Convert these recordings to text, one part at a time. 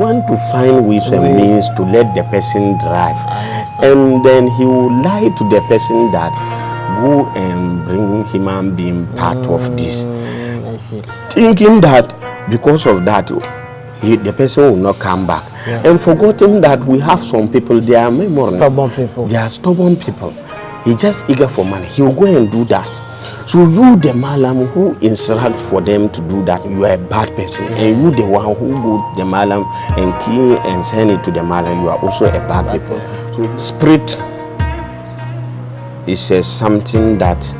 want to find ways and means to let the person drive. And then he will lie to the person that go and bring human being part of this. I see. Thinking that because of that, the person will not come back. And forgetting that we have some people, they are memory. Stubborn people. They are stubborn people. He just eager for money. He will go and do that. So you, the malam who instruct for them to do that, you are a bad person. And you, the one who go the malam and kill and send it to the malam, you are also a bad person. So spirit is something that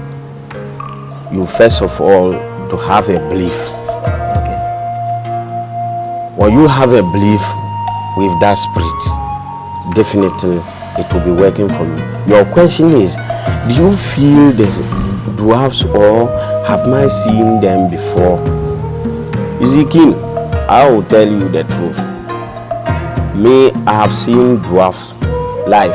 you first of all to have a belief. Okay. When you have a belief with that spirit, definitely it will be working for you. Your question is, do you feel this dwarfs or have I seen them before? You see, King, I will tell you the truth. Me, I have seen dwarfs live.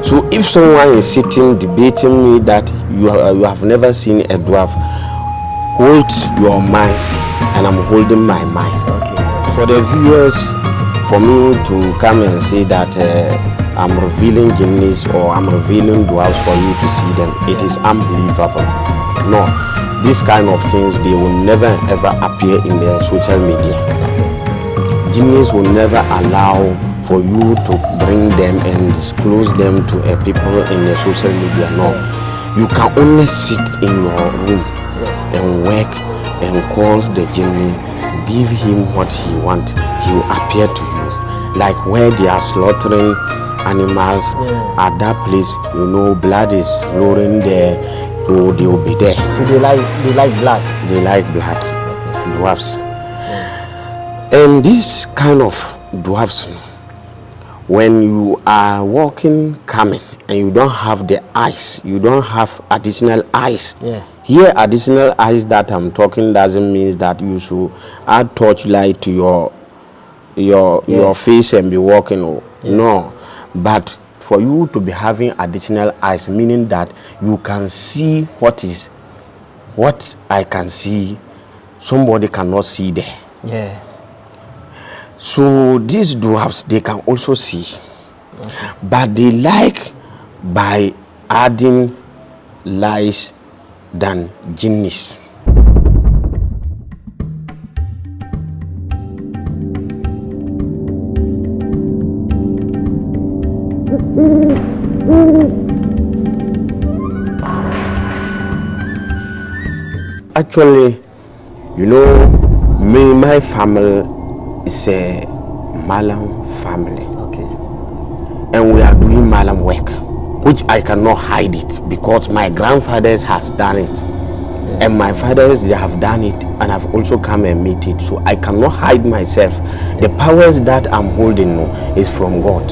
So if someone is sitting debating me that you have never seen a dwarf, hold your mind, and I'm holding my mind. Okay. For the viewers, for me to come and say that I'm revealing jinnis or I'm revealing dwarfs for you to see them, it is unbelievable. No, these kind of things, they will never ever appear in the social media. Jinnis will never allow for you to bring them and disclose them to people in the social media. No, you can only sit in your room and work and call the jinni, give him what he wants, he will appear to you. Like where they are slaughtering animals at that place, blood is flowing there, so they will be there. So they like blood. They like blood. Dwarfs. And this kind of dwarfs, when you are walking, coming, and you don't have the eyes, you don't have additional eyes. Here, additional eyes that I'm talking doesn't mean that you should add torchlight to your face and be walking. No, but for you to be having additional eyes, meaning that you can see what I can see, somebody cannot see there. So these dwarfs, they can also see, but they like by adding lies than jinnis. Actually, me, my family is a Malam family. And we are doing Malam work, which I cannot hide it because my grandfathers has done it. And my fathers, they have done it, and I've also come and meet it. So I cannot hide myself. The powers that I'm holding is from God.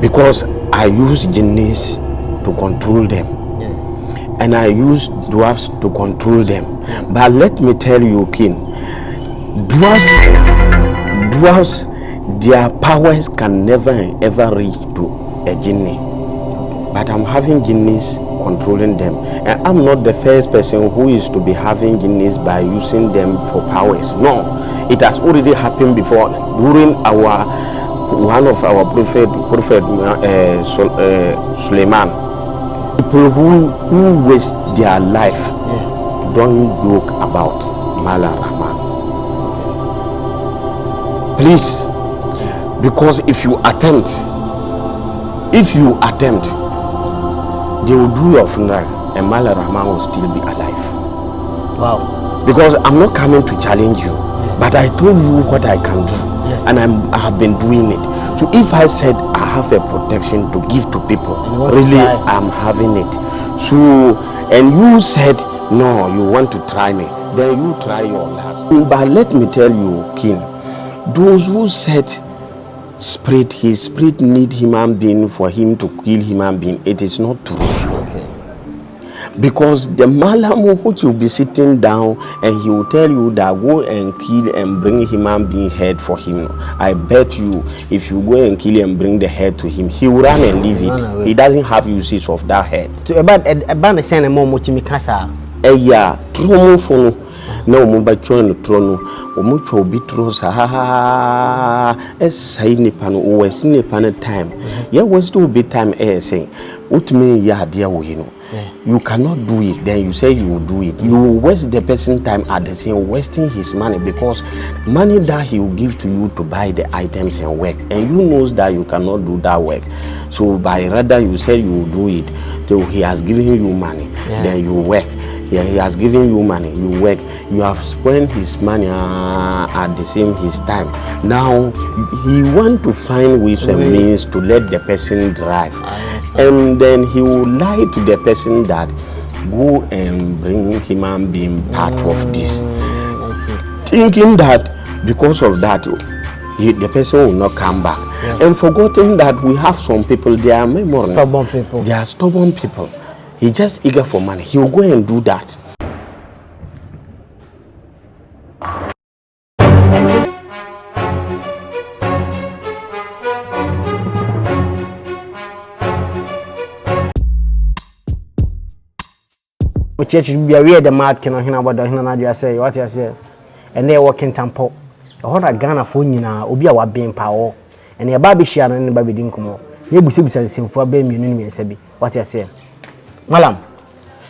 Because I use jinnis to control them. And I use dwarfs to control them. But let me tell you, King, dwarfs, their powers can never ever reach to a jinni. But I'm having jinnis controlling them. And I'm not the first person who is to be having jinnis by using them for powers. No, it has already happened before during one of our prophet Suleiman. People who waste their life don't joke about Mala Rahman. Please, because if you attempt, they will do your funeral and Mala Rahman will still be alive. Wow. Because I'm not coming to challenge you, but I told you what I can do, and I have been doing it. So if I said I have a protection to give to people, really I'm having it. So, and you said no, you want to try me, then you try your last. But let me tell you, King, those who said his spirit need human being for him to kill human being, it is not true. Because the Malam which will be sitting down and he will tell you that go and kill and bring human being head for him. I bet you if you go and kill and bring the head to him, he will run and leave it. He doesn't have usage of that head. So about the same moment to Mikasa. Yeah, true phone. na omo ba twa no tro no omo twa obi tro sa esai nipa no o wasi nipa no time ya was to be time say utme ya ade wo yi no you cannot do it, then you say you will do it. You will waste the person's time at the same wasting his money, because money that he will give to you to buy the items and work, and you knows that you cannot do that work. So by rather you say you will do it, so he has given you money, then you work. Yeah, he has given you money, you work. You have spent his money at the same his time. Now he want to find ways and means to let the person drive, and then he will lie to the person that go and bring human being part of this, thinking that because of that the person will not come back, and forgetting that we have some people, they are memory. Stubborn people. They are stubborn people. He just eager for money. He will go and do that. Church be aware the mad can hina about hina na dia say what you say and they working tempo e Ghana fo nyina obi a wa ben pawo and e ba be hia no ne ba be din komo ne busebisa nsemfo ba mienu ne mensa bi what you say malam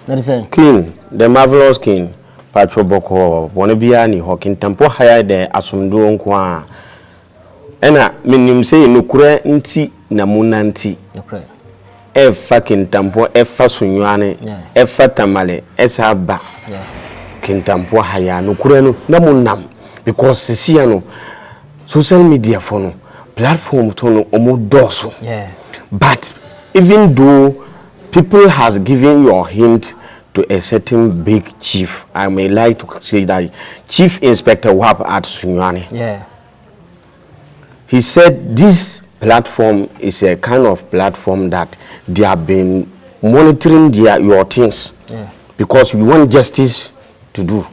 that is King, the marvelous king Patro Boko wona bia ni hokin tempo higher the asumdo nko a ena menim say nokura nti na munanti okay efa kintampo efa sunwane efa tamale esaba kintampo haya no kure no na munam because sisia no social media for no platform to no omo doso but even though people has given your hint to a certain big chief, I may like to say that Chief Inspector Wap at Sunwane, he said this platform is a kind of platform that they have been monitoring your things because we want justice to do.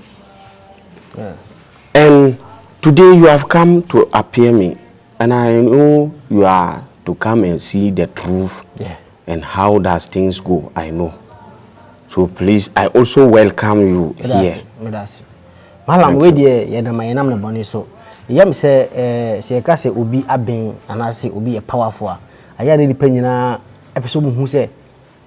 And today you have come to appear me, and I know you are to come and see the truth and how does things go. I know. So please, I also welcome you here. Malam we dey ye na mayenam na bone so. Yam say se ka se obi aben ana se obi e powerful a aya ne nipa nyina epeso mu hu se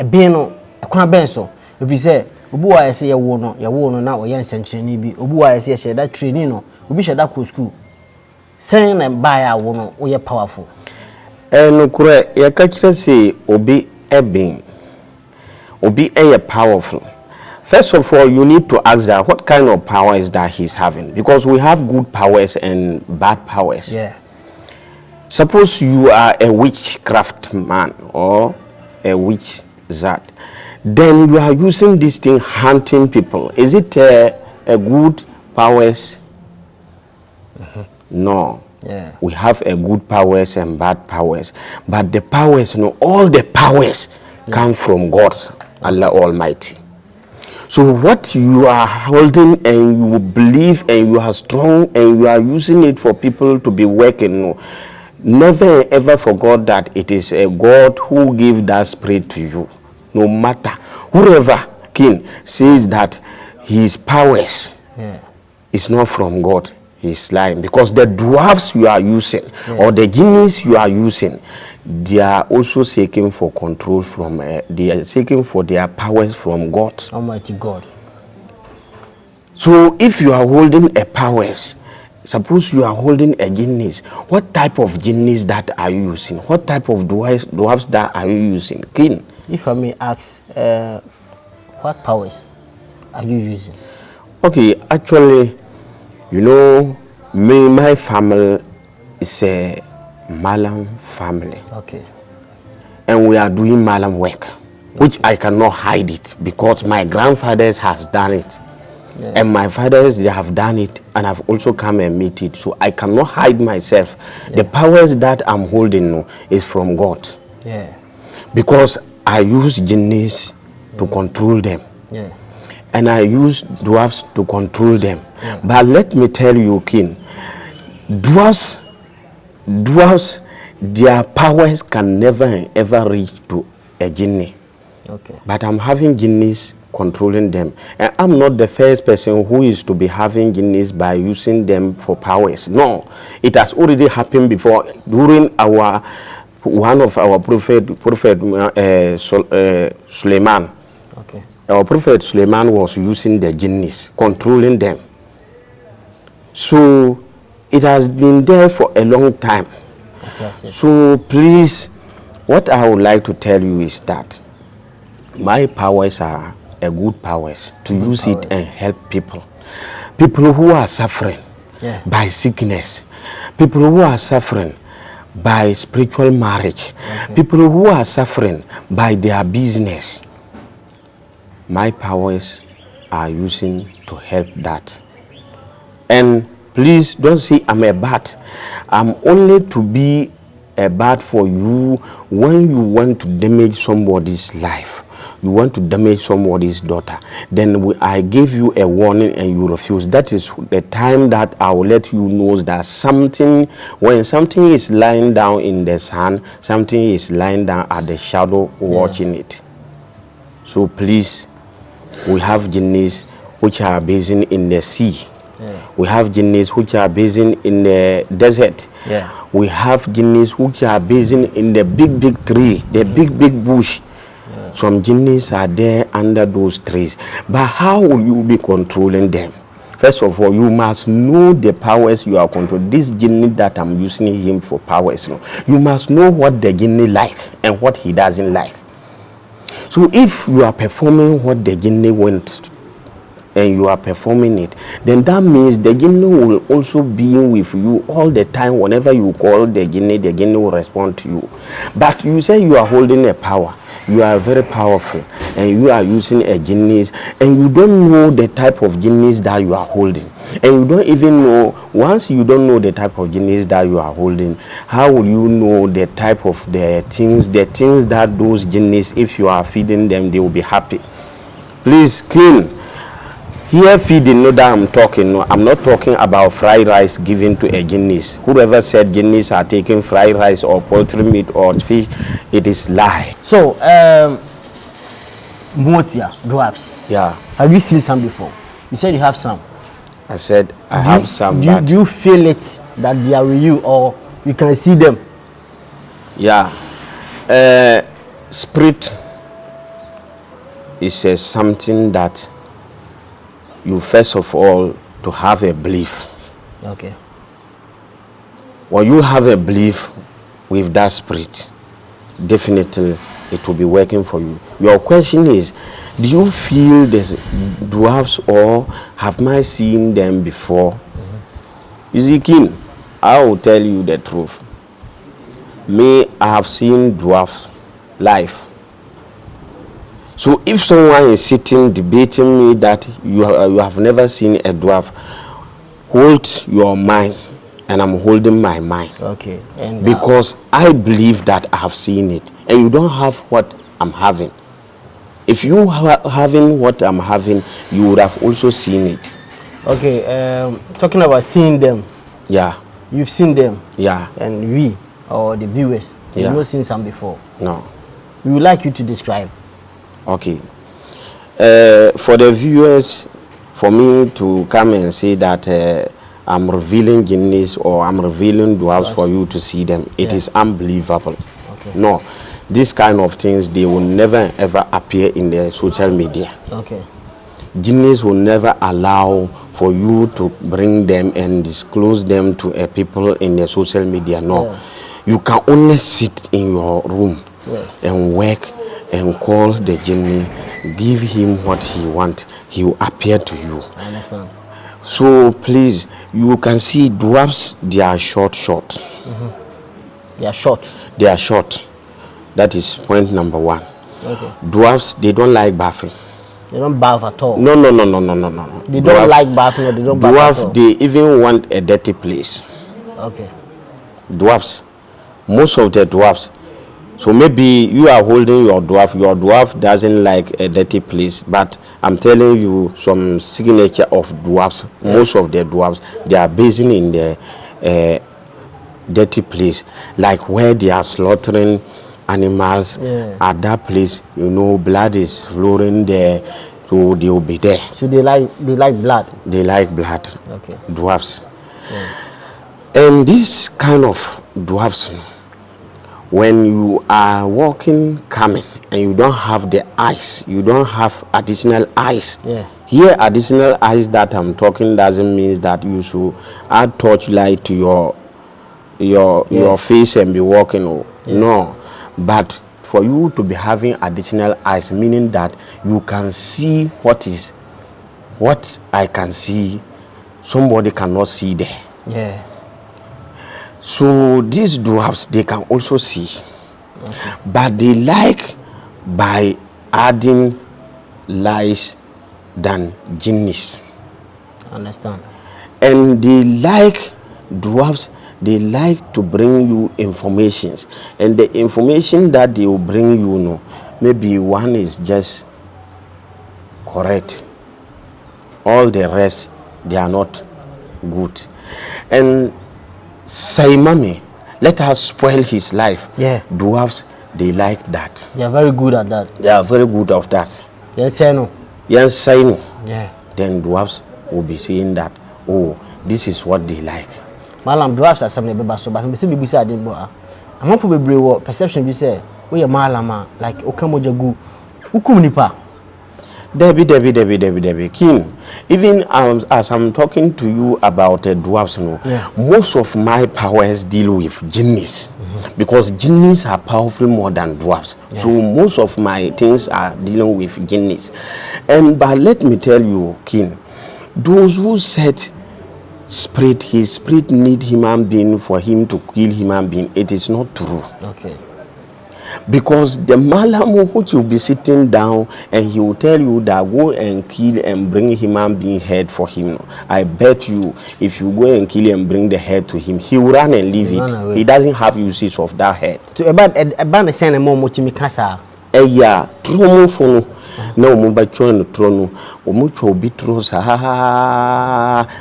eben no ekwana ben so obi se obi wa se ye wo no na oye nsenkyereni bi obi wa se ye sheda training no obi sheda ko school sen na ba ya wo no oye powerful no kure ye ka kire se obi eben obi powerful. First of all, you need to ask that what kind of power is that he's having, because we have good powers and bad powers. Suppose you are a witchcraft man or a witch that, then you are using this thing hunting people. Is it a good powers? No. We have a good powers and bad powers, but the powers, all the powers come from God, Allah Almighty. So what you are holding and you believe and you are strong and you are using it for people to be working, never ever forget that it is a God who gave that spirit to you. No matter whoever king says that his powers is not from God, he's lying, because the dwarfs you are using or the genies you are using, they are also seeking for control from they are seeking for their powers from God, Almighty God. So if you are holding a powers, suppose you are holding a genius, what type of genius that are you using? What type of dwarfs that are you using? King, if I may ask, what powers are you using? Okay, actually, my family is a Malam family. Okay. And we are doing Malam work, which I cannot hide it because my grandfathers has done it. And my fathers, they have done it, and I've also come and meet it. So I cannot hide myself. The powers that I'm holding is from God. Because I use genies to control them. And I use dwarfs to control them. But let me tell you, King, dwarfs, their powers can never ever reach to a genie. But I'm having genies controlling them. And I'm not the first person who is to be having jinnis by using them for powers. No, it has already happened before during one of our prophet Suleiman. Okay. Our prophet Suleiman was using the jinnis, controlling them. So it has been there for a long time. Okay, so please, what I would like to tell you is that my powers are a good powers to use it and help people who are suffering by sickness, people who are suffering by spiritual marriage, people who are suffering by their business. My powers are using to help that. And please don't say I'm a bat. I'm only to be a bat for you when you want to damage somebody's life. You want to damage somebody's daughter. Then I gave you a warning and you refuse. That is the time that I will let you know that when something is lying down in the sun, something is lying down at the shadow watching it. So please, we have jinnis which are basing in the sea. We have jinnis which are basing in the desert. We have jinnis which are basing in the big tree, the big bush. Some jinnis are there under those trees. But how will you be controlling them? First of all, you must know the powers you are controlling. This jinni that I'm using him for powers, you must know what the jinni like and what he doesn't like. So if you are performing what the jinni wants and you are performing it, then that means the jinni will also be with you all the time. Whenever you call the jinni will respond to you. But you say you are holding a power, you are very powerful, and you are using a jinnis, and you don't know the type of jinnis that you are holding, and you don't even know. Once you don't know the type of jinnis that you are holding, how will you know the type of the things that those jinnis, if you are feeding them, they will be happy? Please, Queen, here feeding, know that I'm talking. No, I'm not talking about fried rice given to a jinnis. Whoever said jinnis are taking fried rice or poultry meat or fish, it is lie. So, Motia dwarfs. Yeah. Have you seen some before? You said you have some. I said I have some. Do you feel it that they are with you, or you can see them? Yeah. Spirit is something that you first of all to have a belief. Okay. When you have a belief with that spirit, definitely it will be working for you. Your question is, do you feel the dwarfs or have I seen them before? You see, King, I will tell you the truth. Me, I have seen dwarfs live. So if someone is sitting debating me that you have never seen a dwarf, hold your mind, and I'm holding my mind. Okay. And because I believe that I have seen it, and you don't have what I'm having. If you having what I'm having, you would have also seen it. Okay. Talking about seeing them. Yeah. You've seen them. Yeah. And we, or the viewers, they've not seen some before. No. We would like you to describe. Okay. For the viewers, for me to come and say that I'm revealing jinnis or I'm revealing dwarfs for you to see them, it is unbelievable. Okay. No, these kind of things, they will never ever appear in the social media. Okay. Jinnis will never allow for you to bring them and disclose them to people in the social media. No. Yeah. You can only sit in your room and work and call the jinni, give him what he wants, he will appear to you. I understand. So please, you can see dwarfs, they are short. They are short. They are short. That is point number one. Okay. Dwarfs, they don't like bathing. They don't bath at all. No. They don't like bathing, or they don't bath at all. They even want a dirty place. Okay. Dwarfs, most of the dwarfs. So maybe you are holding your dwarf doesn't like a dirty place, but I'm telling you some signature of dwarfs. Most of the dwarfs, they are basing in the dirty place, like where they are slaughtering animals. At that place, blood is flowing there, So they will be there. So they like blood. They like blood. Okay. Dwarfs. And this kind of dwarfs, when you are walking, coming, and you don't have the eyes, you don't have additional eyes. Yeah. Here, additional eyes that I'm talking doesn't mean that you should add torchlight to your face and be walking. No, but for you to be having additional eyes, meaning that you can see what I can see, somebody cannot see there. Yeah. So these dwarfs, they can also see, but they like by adding lies than genies. Understand. And they like dwarfs, they like to bring you informations, and the information that they will bring you, maybe one is just correct, all the rest they are not good. And Saimami, let us spoil his life. Yeah. Dwarfs, they like that. They are very good at that. They are very good of that. Yes, I know. Yes, Sainu. Yeah. Then dwarfs will be saying that, oh, this is what they like. Malam dwarfs are some baby so, but I'm saying I didn't go. I'm not for be perception. Be say, we are malama like Okamojagu, Ukumnipa. Debbie. King, even as I'm talking to you about dwarfs, most of my powers deal with genies, because genies are powerful more than dwarfs. Yeah. So most of my things are dealing with genies. But let me tell you, King, those who said his spirit need human being for him to kill human being, it is not true. Okay. Because the Malam which will be sitting down and he will tell you that go and kill and bring human being head for him. I bet you if you go and kill and bring the head to him, he will run and leave it. He doesn't have usage of that head. So about the same more muchimikasa. Tromo fono na omumba chon trono omucho bitro sa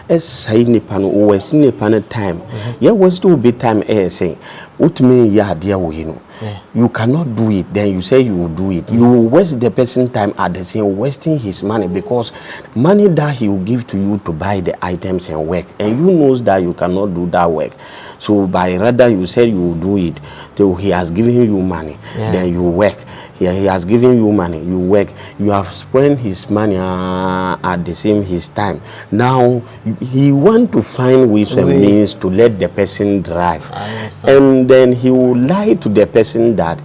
esai ni pano o wesi ni pano time. Yeah, was to be time say utme ya dia we no. You cannot do it, then you say you will do it. You will waste the person's time at the same wasting his money, because money that he will give to you to buy the items and work, and you knows that you cannot do that work. So by rather you say you will do it, so he has given you money, then you work. He has given you money, you work. You have spent his money at the same his time. Now he want to find ways and means to let the person drive, and then he will lie to the person that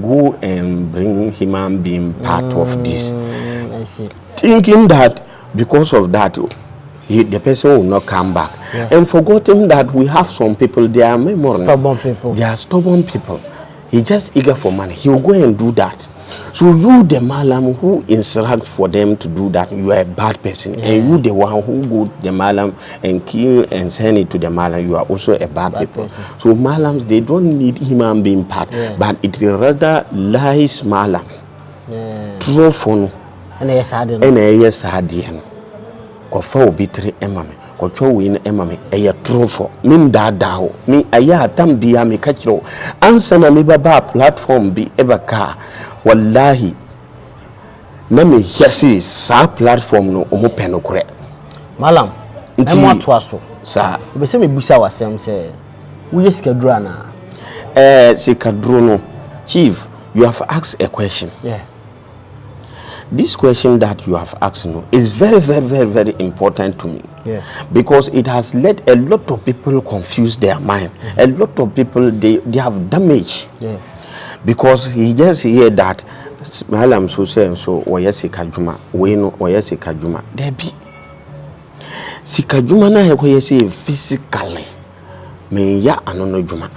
go and bring human being part of this. I see. Thinking that because of that, the person will not come back, and forgetting that we have some people, they are stubborn people. They are stubborn people. He just eager for money. He will go and do that. So you, the Malam who instruct for them to do that, you are a bad person. And you, the one who go to the Malam and kill and send it to the Malam, you are also a bad people. Person. So Malams, they don't need human being part, but it rather lies Malam. True phone. And yes, I did. Kofa obitri emame. Kocho win emame. Eya true for. Min da dao. Mi aya tambia mi kachiro. Ansa na mi baba platform bi ebaka. Wallahi. Na mi hiasi sa platform no omo penokure. Malam. Emo atwaso. Sa. Be se me busa wasem se. Uye sikadura na. Sikaduro no. Chief, you have asked a question. Yeah. This question that you have asked is very, very, very, very important to me. Yeah. Because it has let a lot of people confuse their mind. A lot of people, they have damage. Yeah. Because he just hear that Malam so say so oyesi kajuma we no oyesi kajuma there be sikajuma na oyesi physically me ya anono juma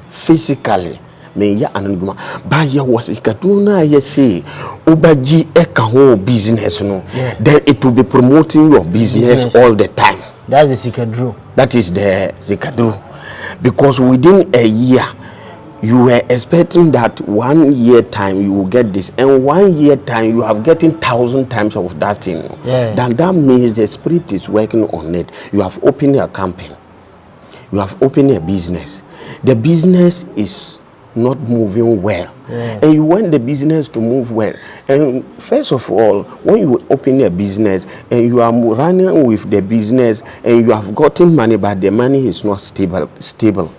physically me ya anono juma ba ya was ikaduna yesi obaji eka ho business no, then it will be promoting your business all the time. That's the sikadru. That is the sikadru. Because within a year you were expecting that 1 year time you will get this, and 1 year time you have getting 1,000 times of that thing. Then that means the spirit is working on it. You have opened a company, you have opened a business. The business is not moving well. And you want the business to move well. And first of all, when you open a business and you are running with the business and you have gotten money, but the money is not stable,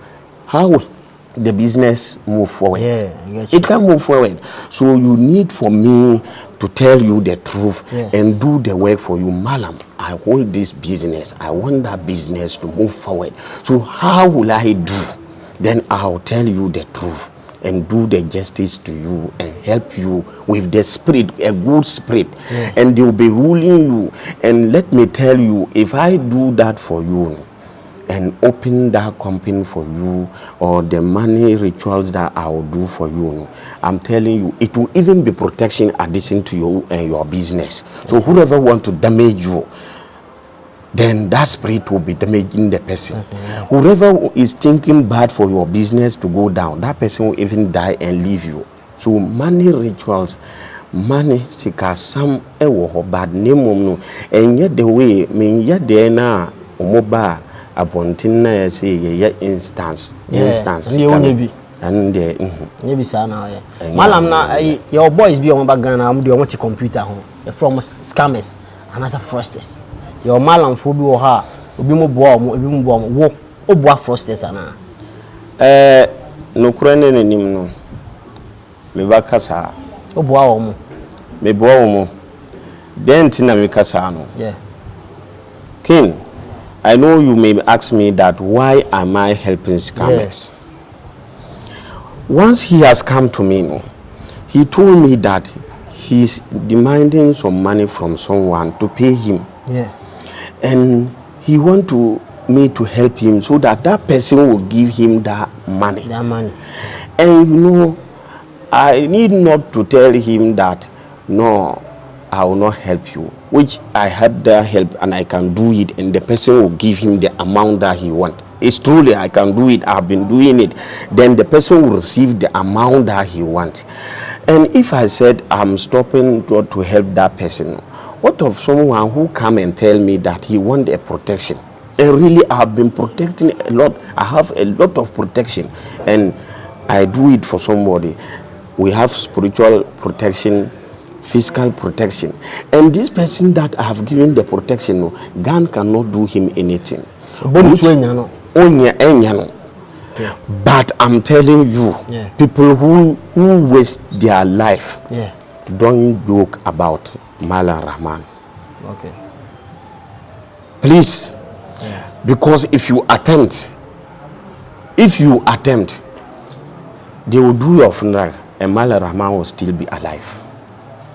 how will the business move forward? It can move forward. So you need for me to tell you the truth and do the work for you. Malam, I hold this business. I want that business to move forward. So how will I do? Then I'll tell you the truth and do the justice to you and help you with the spirit, a good spirit. And they'll be ruling you. And let me tell you, if I do that for you and open that company for you, or the money rituals that I will do for you, I'm telling you, it will even be protection addition to you and your business. So whoever want to damage you, then that spirit will be damaging the person. Whoever is thinking bad for your business to go down, that person will even die and leave you. So money rituals, money sika some ewo bad name no, and yet the way mean yet there na omoba abontina say ye instance and the maybe sana malam na your boys be on bagana am dey want computer ho from scammers and as fraudsters. Your malam fo bi wo ha obi mo boa wo oboa fraudsters ana no kurane nenim no me ba kasa oboa wo mo me boa wo mo den tina me kasa no King, I know you may ask me that why am I helping scammers? Once he has come to me, he told me that he's demanding some money from someone to pay him. And he want me to help him so that that person will give him that money. And you know, I need not to tell him that, no, I will not help you, which I had the help and I can do it, and the person will give him the amount that he wants. It's truly I can do it, I've been doing it. Then the person will receive the amount that he wants. And if I said I'm stopping to help that person, what of someone who come and tell me that he want a protection? And really I've been protecting a lot. I have a lot of protection and I do it for somebody. We have spiritual protection, physical protection. And this person that I have given the protection, gun cannot do him anything. But I'm telling you, people who waste their life, don't joke about Malam Rahman. Please, because if you attempt, they will do your funeral and Malam Rahman will still be alive.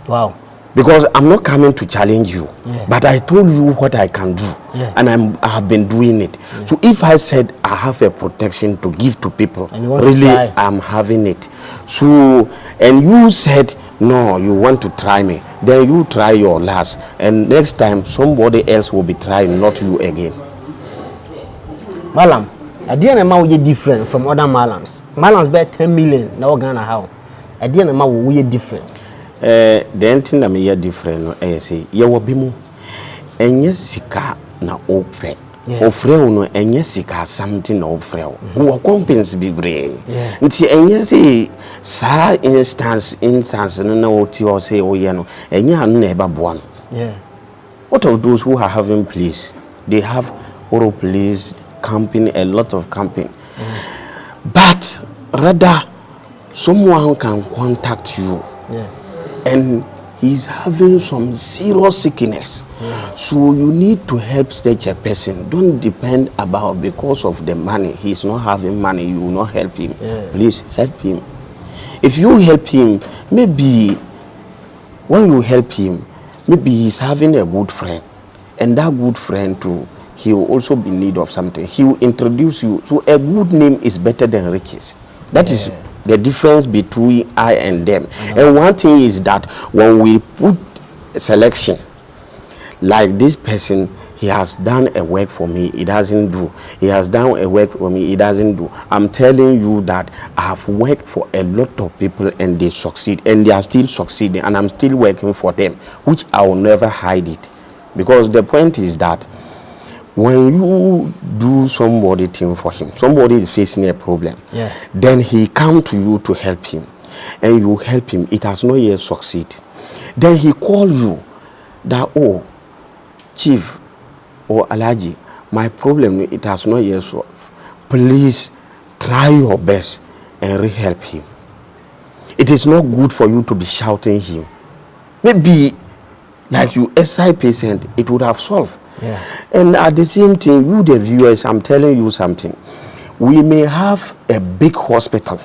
Wow. Because I'm not coming to challenge you, but I told you what I can do, and I have been doing it. So if I said I have a protection to give to people, really I'm having it. So, and you said no, you want to try me, then you try your last, and next time somebody else will be trying, not you again. Malam, I didn't know we different from other Malams. Malams bet 10 million. Now Ghana how? I didn't know we different. The thing that me different, I say, you will be more. And yes, sika na ofre. Ofre no, and yes, sika something ofre. Who compense be brave. Nti and yes, sa instance, no what you say, oh, you know, and you are never born. What of those who are having place? They have oral place, camping, a lot of camping. But rather, someone can contact you. And he's having some serious sickness. So you need to help such a person. Don't depend about because of the money. He's not having money, you will not help him. Please help him. If you help him, maybe when you help him, maybe he's having a good friend. And that good friend too, he will also be in need of something. He will introduce you. So a good name is better than riches. That is the difference between I and them. And one thing is that when we put a selection, like this person, he has done a work for me, it doesn't do. He has done a work for me, it doesn't do. I'm telling you that I have worked for a lot of people and they succeed, and they are still succeeding, and I'm still working for them, which I will never hide it. Because the point is that when you do somebody thing for him, somebody is facing a problem, then he come to you to help him, and you help him, it has not yet succeed. Then he call you that, oh, Chief or Alaji, my problem, it has not yet solved. Please try your best and help him. It is not good for you to be shouting him. Maybe like you SI patient, it would have solved. And at the same time, you the viewers, I'm telling you something. We may have a big hospital,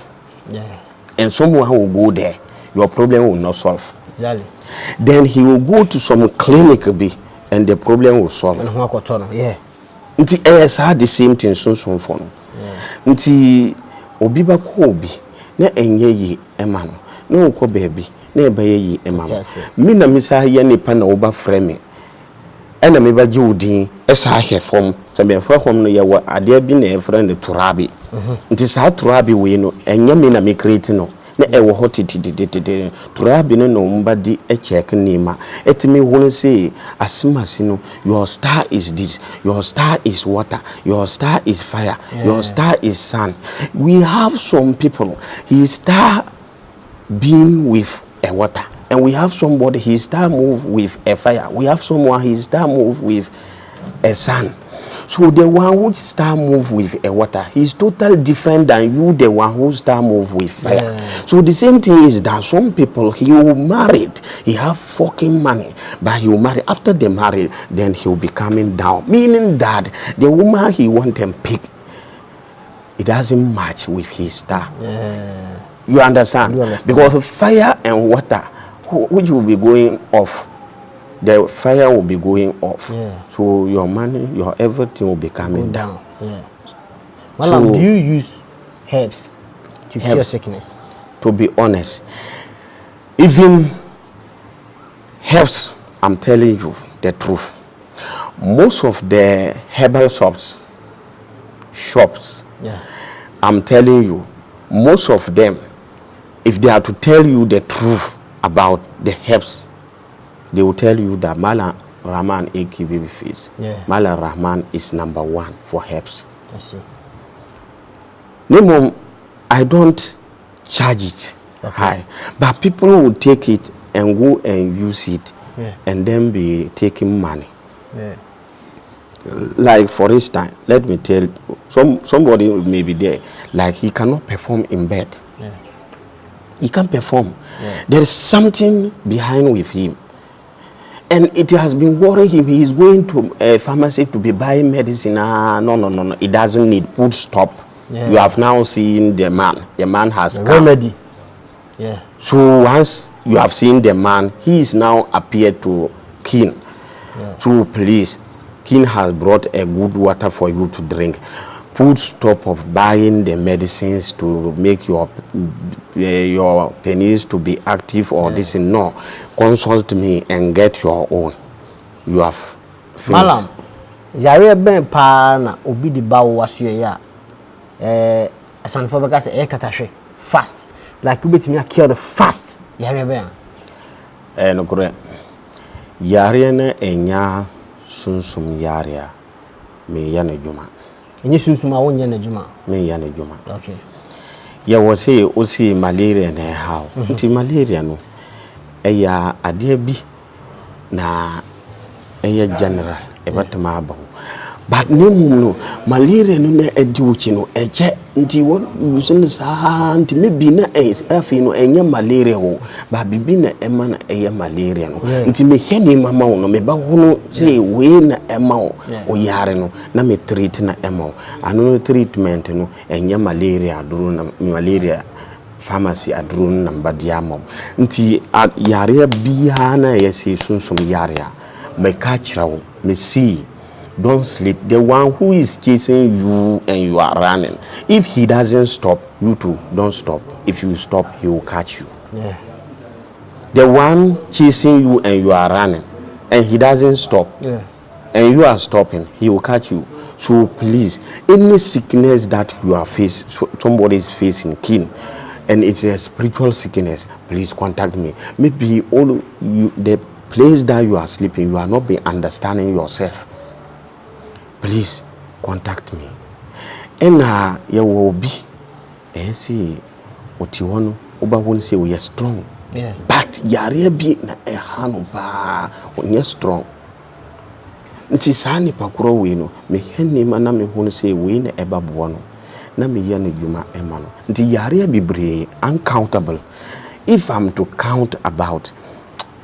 and someone will go there, your problem will not solve. Exactly. Then he will go to some clinic and the problem will solve. Nti the same thing so for no. Nti obi ba ko obi na enye yi ema no. Na ukọ baby na eba yi ema no. Me na misa ye nipa na oba frɛ me. Ɛna me ba judin esa ahɛ fam. Sɛ me fa hom no ye wa ade bi na e frɛ ne turabi. Nti sa turabi we no enye me na me create no. Na ewo hotititititi turabi no mba di e check nima etimi hunu say asimasi no, your star is this, your star is water, your star is fire, your star is sun. We have some people, his star being with a water, and we have somebody his star move with a fire, we have someone his star move with a sun. So the one who star move with a water, he's totally different than you, the one who star move with fire. So the same thing is that some people, he will married, he have fucking money, but he will marry. After they marry, then he will be coming down. Meaning that the woman he want and pick, it doesn't match with his star. You understand? Because fire and water, which will be going off, the fire will be going off. So your money, your everything will be coming down. So do you use herbs to cure sickness? To be honest, even herbs, I'm telling you the truth. Most of the herbal shops, I'm telling you, most of them, if they are to tell you the truth about the herbs, they will tell you that Malam Rahman AK baby face. Malam Rahman is number 1 for herbs. I see. Minimum, I don't charge it high, but people will take it and go and use it, and then be taking money. Like for instance, let me tell somebody may be there, like he cannot perform in bed. He can't perform. There is something behind with him. And it has been worrying him. He is going to a pharmacy to be buying medicine. No. It doesn't need. Put stop. You have now seen the man. The man has come. Remedy. So once you have seen the man, he is now appeared to King. So please, King has brought a good water for you to drink. Put stop of buying the medicines to make your penis to be active or this. No, consult me and get your own. You have finished. Malam, Zare ben pa na obi di ba wo asue ya. Asanfo beka se e katashe fast. Like you betimi cure the fast. Yare ben. No correct. Yare na enya sunsum yare a me ya na djuma. Enye sunsuma wonye na djuma. Me ya na djuma. Okay. Ya wose osi malaria na how. Nti malaria no eya ade bi na eya general e batama ba. But no malaria no na edi wuchi no eche nti wo yusin sa nti mebi na afi no enye malaria wo ba bibi na ema na eya malaria no nti me heni mama wo no me ba hono say we na ema wo o yare no na me treat na ema wo ano treatment no enye malaria aduru na malaria pharmacy aduru na mbadia mom nti yare bia na yesi sunsum yare a me ka kira wo me see. Don't sleep. The one who is chasing you and you are running, if he doesn't stop, you too don't stop. If you stop, he will catch you. The one chasing you and you are running and he doesn't stop, and you are stopping, he will catch you. So please, any sickness that you are facing, somebody is facing, kin, and it's a spiritual sickness, please contact me. Maybe all you, the place that you are sleeping, you are not be understanding yourself. please contact me. And you will be see what you want to say we are strong. Yeah. But yare be na hand ba when you're strong. Nti sani pakuro we no me heni ma na me hu say we na eba bo no na me ye na dwuma ema no. Nti yare bibre uncountable. If I'm to count about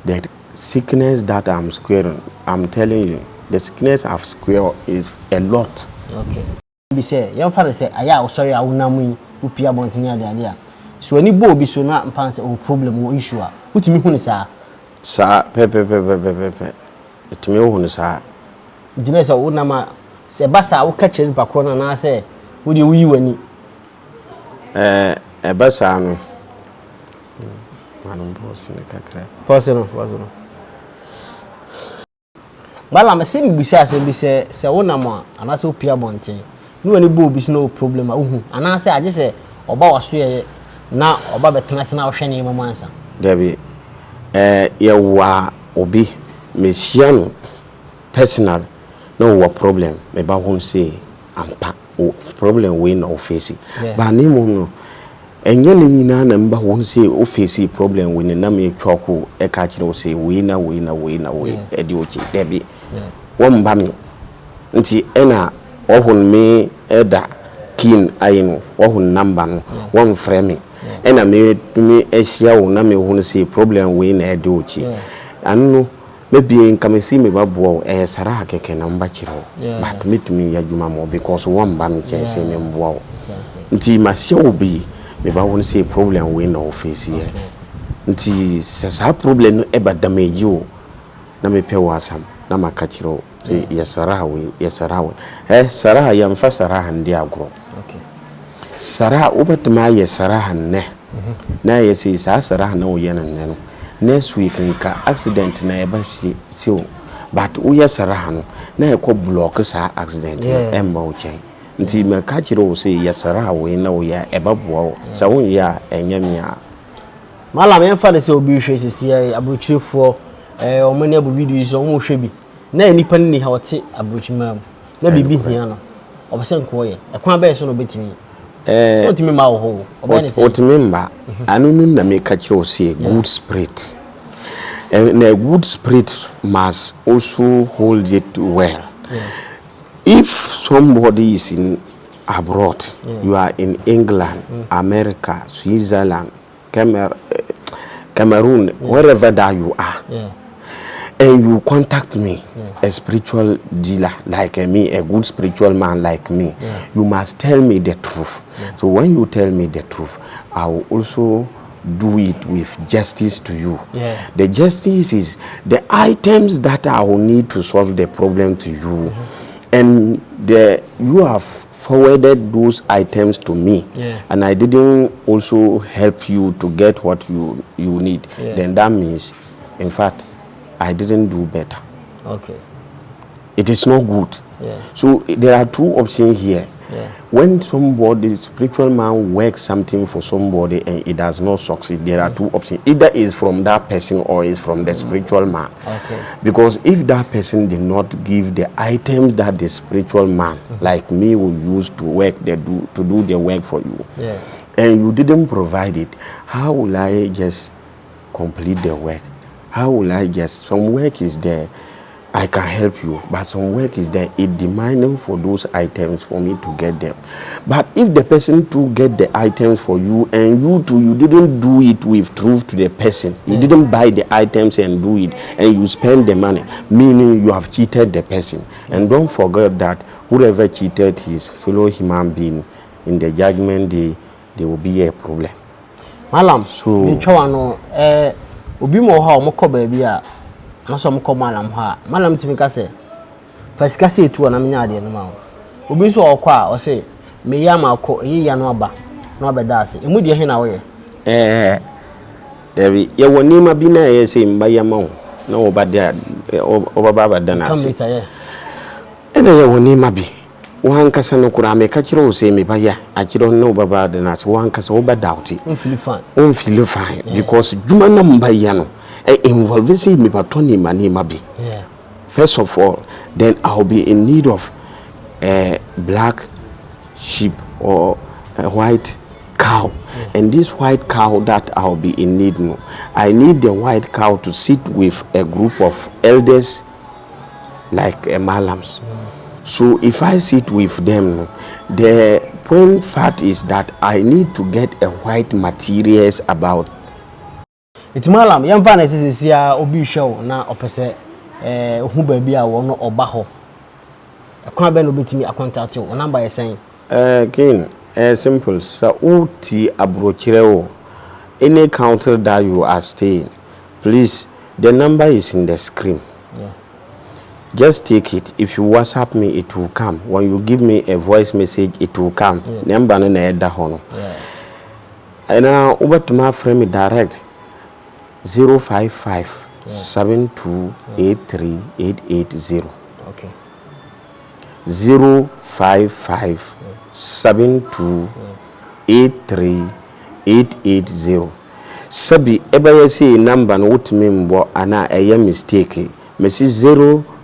the sickness that I'm squaring, I'm telling you, the sickness I've squared is a lot. Okay. Be say, young father say, aya, sorry, I will not win. Upia Bontinia, the idea. So any bo be so not fancy or problem or issue. Put me on, sir. Sir, pepe. It me on, sir. Dinner, so would nama say, Bassa, will catch it back on and I say, would you any? A Bassa. Personal. Well, I'm a sim besides and be say, Onama, and I saw Pia Bonte. No any boo is no problem. And I say, I just say, Oba swear now, Oba National Shani Mamansa. Debbie, obi, Messiano, personal, no problem. Maybe I won't say, problem we no facing. But no. Enye ne nyina na mba won say o face problem we na me twako e ka kire o say we na e di ochi debi won ba me nti ena ohun me eda kin ayino ohun number no won frame me ena me ehia wo na me won say problem we na e di ochi anu maybe nka me see me babo e sara keke na mba kire but me to me yadwuma mo because won ba me che say me mbo nti ma se obi me ba won say problem we no face here nti sa problem no eba damage o na me pe wasam na makachiro say yesara we sara ya mfa sara ndi agro sara obatma yesara ne na yesi sa sara na o yena ne next week nka accident na eba si o but o yesara no na e ko block sa accident emba o chen nti me ka kire say yesara we na o ya ebabo sa won ya enyamia malam en fa de say obi hwe sisi abrochirefo omani abu video so won hwe bi na nipa ni ha wote abrochimam na bibi hia no obese nko ye ekwan ba so no betimi so timi ma wo ho obani say otimi mba anunu na me ka kire say good spirit and a good spirit must also hold it well. If somebody is in abroad, you are in England, America, Switzerland, Cameroon, wherever that you are, and you contact me, a spiritual dealer like me, a good spiritual man like me, you must tell me the truth. So when you tell me the truth, I will also do it with justice to you. The justice is the items that I will need to solve the problem to you. And you have forwarded those items to me, and I didn't also help you to get what you need, then that means, in fact, I didn't do better. Okay. It is not good. So there are two options here. When somebody, spiritual man, works something for somebody and it does not succeed, there are two options. Either is from that person or is from the spiritual man. Because if that person did not give the items that the spiritual man, like me, will use to work, to do the work for you, and you didn't provide it, how will I just complete the work? How will I just, some work is there, I can help you, but some work is there, it demanding for those items for me to get them. But if the person to get the items for you and you too, you didn't do it with truth to the person, you didn't buy the items and do it, and you spend the money, meaning you have cheated the person. And don't forget that whoever cheated his fellow human being, in the judgment day, there will be a problem. Malam, so obi mo ha o mo ko ba bia na so mo ko malam ha malam timi ka se first ka se tu na me nya de no ma obi so o kwa o se me ya ma ko yi ya no aba na obeda ase emu de he na wo ye Debi ye woni ma bi na ye se mba ya ma na obada obaba da na ase ene ye woni ma bi wan kasa no kura me ka kire o se me ba ya a kire no obaba da na ase wan kasa obada uti on feel fine because juma na mba ya no involve say me patoni mani ma bi. First of all, then I'll be in need of a black sheep or a white cow. And this white cow that I'll be in need, no, I need the white cow to sit with a group of elders like malams. So if I sit with them, no, the point fact is that I need to get a white materials about. It's malam yam fa na sisi ya obi hwe na opese hu ba bi a wo no oba ho akwa be no betimi akontact o number is saying again simple so uti abrochire any counter that you are staying, please, the number is in the screen. Yeah. Just take it. If you WhatsApp me, it will come. When you give me a voice message, it will come. Number no na eda hono. And now over to my friend direct 055 7283 880. Okay. 055 7283 880. Sabi eba say number no wotimi mbo ana eye mistake. Message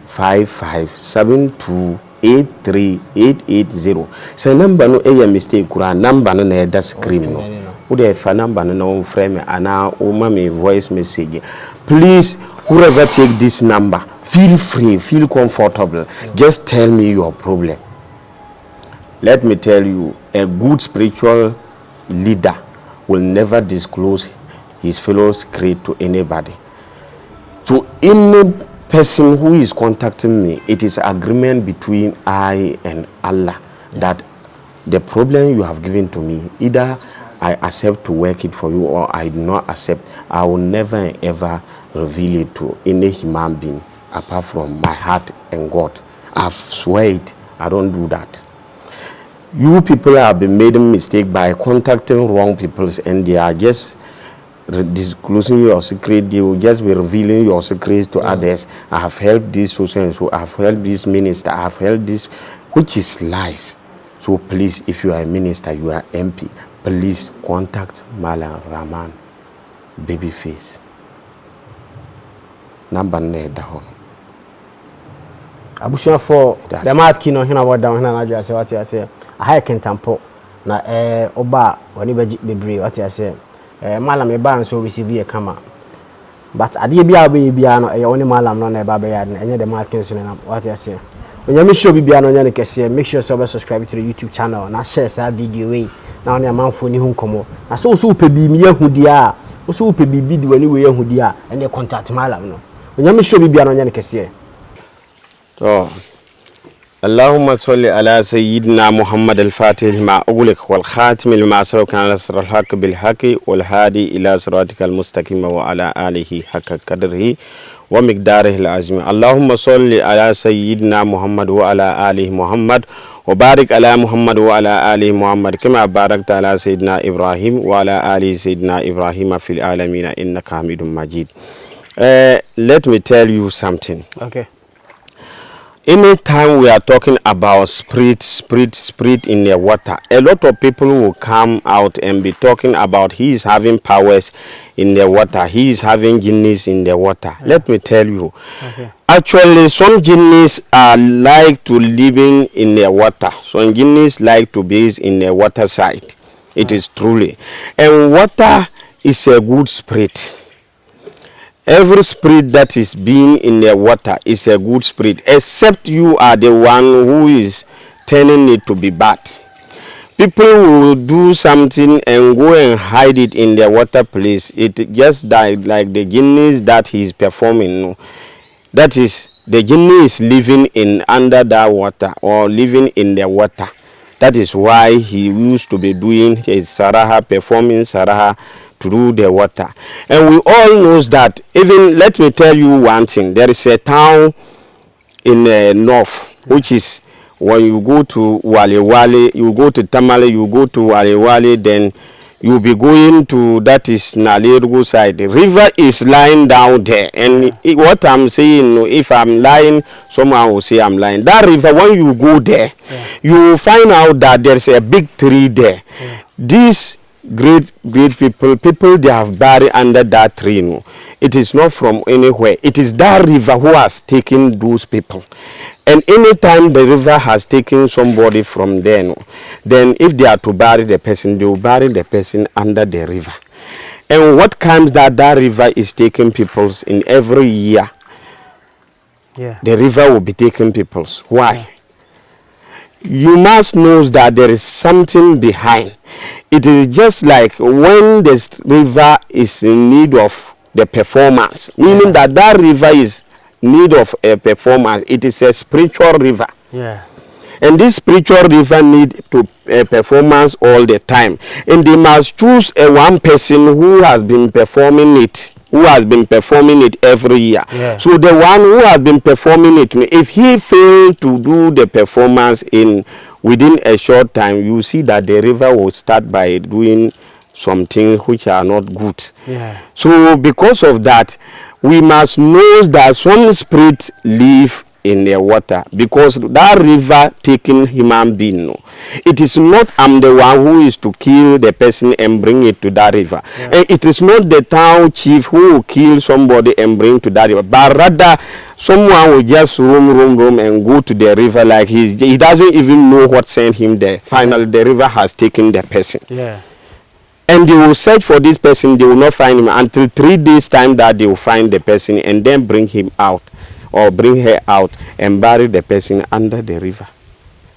055 72 83880. Say number no eye mistake kura number no na eda screen no. Ude fa number no frame ana o mama voice message. Please, whoever take this number, feel free, feel comfortable. Just tell me your problem. Let me tell you, a good spiritual leader will never disclose his fellow secret to anybody. To any person who is contacting me, it is agreement between I and Allah that the problem you have given to me, either I accept to work it for you or I do not accept. I will never ever reveal it to any human being apart from my heart and God. I've swear it. I don't do that. You people have been made a mistake by contacting wrong people, and they are just disclosing your secret. They will just be revealing your secrets to others. I have helped this social and so, I have helped this minister, I have helped this, which is lies. So please, if you are a minister, you are MP, please contact Malam Rahman Babyface. Number ne da hon. Abushia for the mad kino hina wa down hina na say what you say. I high kentampo na oba woni bebre what you say. Malam e ba so receive e kama. But ade bia bia no e woni malam no na e ba be yard na enye the mad kin so na what you say. When you show bibia no nya ne kese, make sure you subscribe to the YouTube channel na share that video we. Na on amanfo ni hu nkomo. Na so pe bi mi yahudi a, so pe bi di wani we yahudi a, and the contact malam no. When you show bibia no nya ne kese. Oh. اللهم صل على سيدنا محمد الفاتح لما أغلق والخاتم لما سبق على صراط الحق بالحق والهادي إلى صراطك المستقيم وعلى آله حق قدره ومقداره العظيم. اللهم صل على سيدنا محمد وعلى آله محمد وبارك على محمد وعلى آله محمد كما باركت على سيدنا إبراهيم وعلى آله سيدنا إبراهيم في العالمين إنك حميد مجيد. Let me tell you something. Okay. Anytime we are talking about spirit in the water, a lot of people will come out and be talking about he is having powers in the water, he is having genies in the water. Let me tell you, actually some genies are like to living in the water. Some genies like to be in the water side. It is truly. And water is a good spirit. Every spirit that is being in the water is a good spirit, except you are the one who is turning it to be bad. People will do something and go and hide it in the water place. It just like the genies that he is performing. That is, the genie is living in under that water or living in the water. That is why he used to be doing his saraha, performing saraha through the water. And we all knows that. Even let me tell you one thing, there is a town in the north which is when you go to Wale, you go to Tamale, you go to Wale, then you'll be going to, that is Nalerugu side. The river is lying down there, and what I'm saying, if I'm lying, someone will say I'm lying. That river, when you go there, you will find out that there's a big tree there. These great people they have buried under that tree. No, it is not from anywhere. It is that river who has taken those people. And anytime the river has taken somebody from there, no, then if they are to bury the person, they will bury the person under the river. And what comes that river is taking peoples in every year. Yeah. The river will be taking peoples. Why? You must know that there is something behind. It is just like when this river is in need of the performance, meaning that river is need of a performance. It is a spiritual river. Yeah. And this spiritual river need to performance all the time. And they must choose one person who has been performing it. Who has been performing it every year. Yeah. So the one who has been performing it, if he failed to do the performance within a short time, you see that the river will start by doing some things which are not good. Yeah. So because of that, we must know that some spirit live in the water, because that river taking human being. No. It is not I'm the one who is to kill the person and bring it to that river. Yeah. And it is not the town chief who will kill somebody and bring to that river, but rather someone will just roam and go to the river like he doesn't even know what sent him there. Finally, the river has taken the person. Yeah. And they will search for this person, they will not find him until 3 days time that they will find the person and then bring him out or bring her out and bury the person under the river,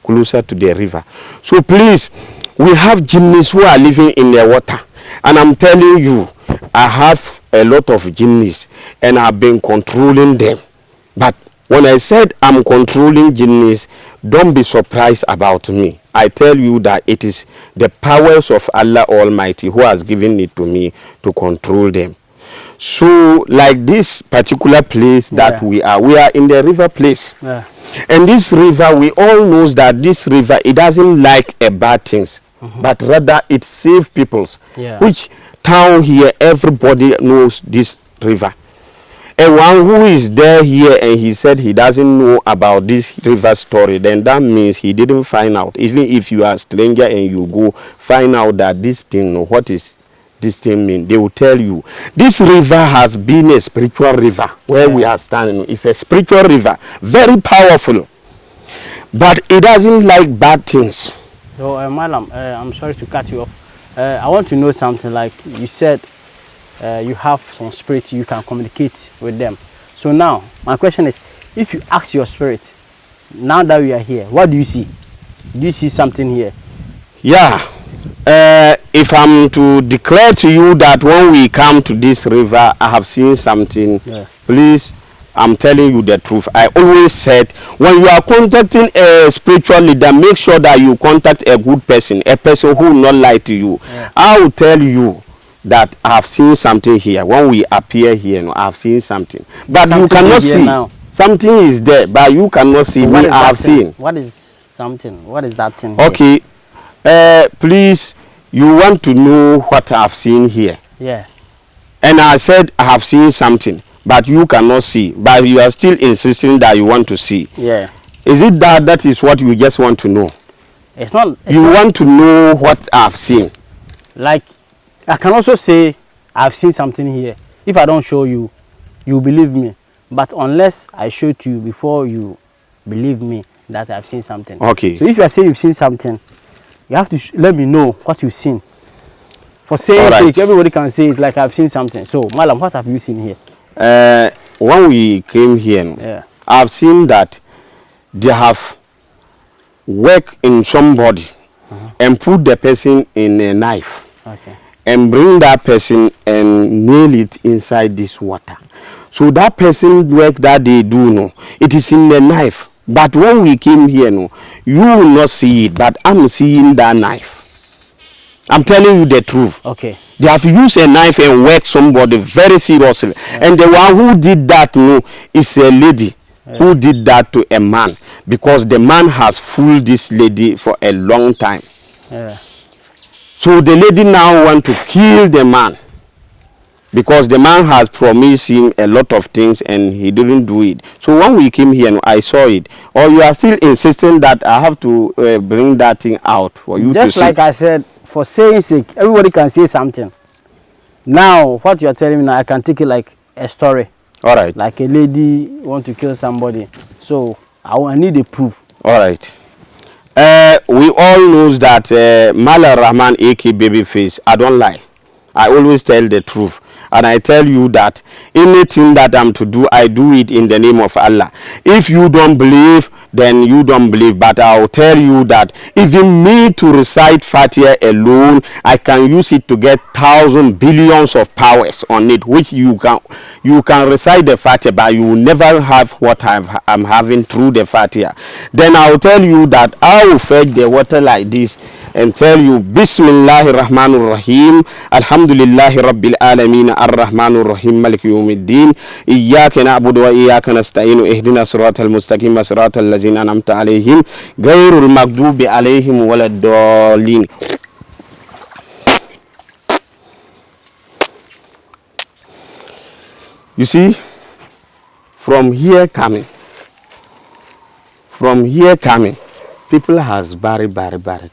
closer to the river. So please, we have gymnasts who are living in the water, and I'm telling you, I have a lot of gymnasts and I've been controlling them. But when I said I'm controlling gymnasts, don't be surprised about me. I tell you that it is the powers of Allah Almighty who has given it to me to control them. So like this particular place that we are in the river place. Yeah. And this river, we all know that this river, it doesn't like bad things, but rather it saves peoples. Yeah. Which town here, everybody knows this river. And one who is there here and he said he doesn't know about this river story, then that means he didn't find out. Even if you are a stranger and you go find out that this thing, what is this thing mean, they will tell you. This river has been a spiritual river where we are standing. It's a spiritual river, very powerful, but it doesn't like bad things. So, Madam, I'm sorry to cut you off. I want to know something. Like you said, you have some spirit, you can communicate with them. So now, my question is, if you ask your spirit, now that we are here, what do you see? Do you see something here? Yeah. If I'm to declare to you that when we come to this river, I have seen something, please, I'm telling you the truth. I always said, when you are contacting a spiritual leader, make sure that you contact a good person, a person who will not lie to you. Yeah. I will tell you that I have seen something here. When we appear here, I have seen something. But something you cannot see. Now. Something is there, but you cannot see. Me, I have seen. What is something? What is that thing? Okay. Please, you want to know what I have seen here. Yeah. And I said I have seen something, but you cannot see. But you are still insisting that you want to see. Yeah. Is it that is what you just want to know? It's not. You want to know what I have seen. Like, I can also say I've seen something here. If I don't show you, you believe me. But unless I show it to you before you believe me that I've seen something. Okay. So if you are saying you've seen something, you have to let me know what you've seen. For saying sake, everybody can say it like I've seen something. So, Malam, what have you seen here? When we came here, I've seen that they have worked in somebody and put the person in a knife. Okay. And bring that person and nail it inside this water. So that person work that they do, it is in the knife. But when we came here, you will not see it, but I'm seeing that knife. I'm telling you the truth. Okay. They have used a knife and worked somebody very seriously. And the one who did that is a lady who did that to a man, because the man has fooled this lady for a long time. Yeah. So the lady now want to kill the man, because the man has promised him a lot of things and he didn't do it. So when we came here, I saw it. Or you are still insisting that I have to bring that thing out for you to see? Just like I said, for saying sake, everybody can say something. Now, what you are telling me now, I can take it like a story. All right. Like a lady want to kill somebody. So I need a proof. All right. We all knows that Mala Rahman AK Babyface, I don't lie. I always tell the truth. And I tell you that anything that I'm to do, I do it in the name of Allah. If you don't believe, then you don't believe. But I'll tell you that even me to recite Fatiha alone, I can use it to get thousands, billions of powers on it, which you can recite the Fatiha, but you will never have what I'm having through the Fatiha. Then I'll tell you that I will fetch the water like this and tell you Bismillahir Rahmanir Rahim, Alhamdulillahi Rabbil Alamin, Ar-Rahmanir Rahim, Malik Yawmiddin, Iyyaka na'budu wa iyyaka nasta'in, ihdina siratal mustaqim, siratal ladzina an'amta alayhim, ghayril maghdubi alayhim waladdallin. You see, from here coming, people has very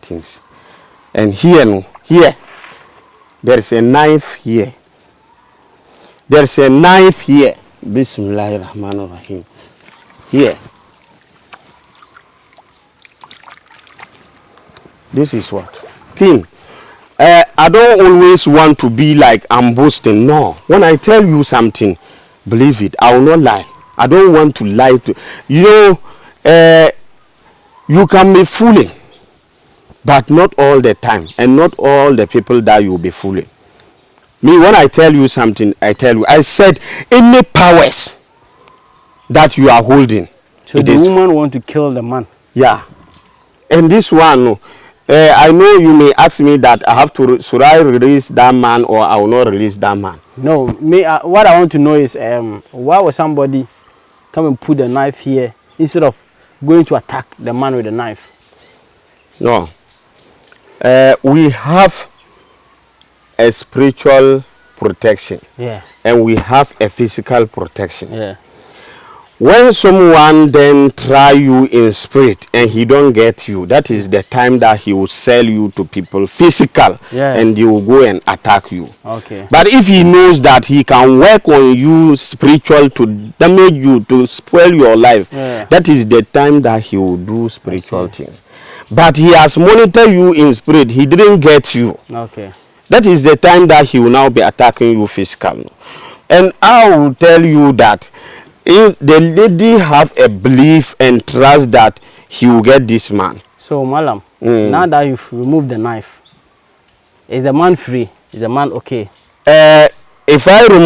things. And here, there is a knife here. There is a knife here. Bismillahir Rahmanir Rahim. Here. This is what? King. I don't always want to be like I'm boasting. No. When I tell you something, believe it. I will not lie. I don't want to lie to you. You can be fooling, but not all the time, and not all the people that you will be fooling. Me, when I tell you something, I tell you. I said any powers that you are holding. So the woman want to kill the man. Yeah. And this one, I know you may ask me that I have to, should I release that man or I will not release that man? No, me. What I want to know is, why would somebody come and put the knife here instead of going to attack the man with the knife? No. We have a spiritual protection. Yeah. And we have a physical protection. Yeah. When someone then try you in spirit and he don't get you, that is the time that he will sell you to people physical. Yeah. And he will go and attack you. Okay. But if he knows that he can work on you spiritual to damage you, to spoil your life, yeah, that is the time that he will do spiritual things. But he has monitored you in spirit, he didn't get you. Okay. That is the time that he will now be attacking you physical. And I will tell you that if the lady have a belief and trust that he will get this man. So, Malam, now that you've removed the knife, is the man free? Is the man okay? If I remove